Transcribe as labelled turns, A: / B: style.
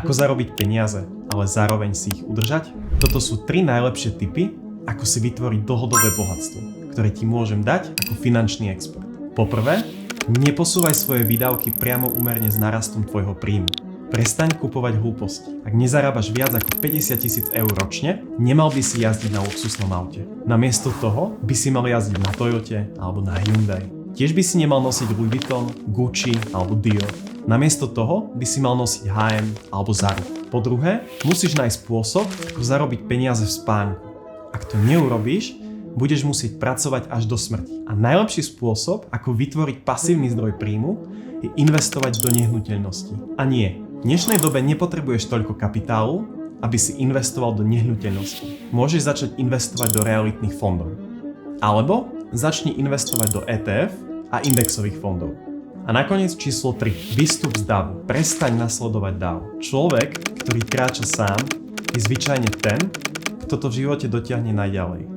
A: Ako zarobiť peniaze, ale zároveň si ich udržať? Toto sú 3 najlepšie tipy, ako si vytvoriť dlhodobé bohatstvo, ktoré ti môžem dať ako finančný expert. Poprvé, neposúvaj svoje výdavky priamo úmerne s narastom tvojho príjmu. Prestaň kupovať hlúposti. Ak nezarábaš viac ako 50 000 eur ročne, nemal by si jazdiť na luxusnom aute. Namiesto toho by si mal jazdiť na Toyote alebo na Hyundai. Tiež by si nemal nosiť Louis Vuitton, Gucci alebo Dior. Namiesto toho by si mal nosiť H&M alebo Zaru. Po druhé, musíš nájsť spôsob, ako zarobiť peniaze v spánku. Ak to neurobíš, budeš musieť pracovať až do smrti. A najlepší spôsob, ako vytvoriť pasívny zdroj príjmu, je investovať do nehnuteľností. A nie, v dnešnej dobe nepotrebuješ toľko kapitálu, aby si investoval do nehnuteľností. Môžeš začať investovať do realitných fondov. Alebo začni investovať do ETF a indexových fondov. A nakoniec číslo 3. Vystup z davu. Prestaň nasledovať dav. Človek, ktorý kráča sám, je zvyčajne ten, kto to v živote dotiahne najďalej.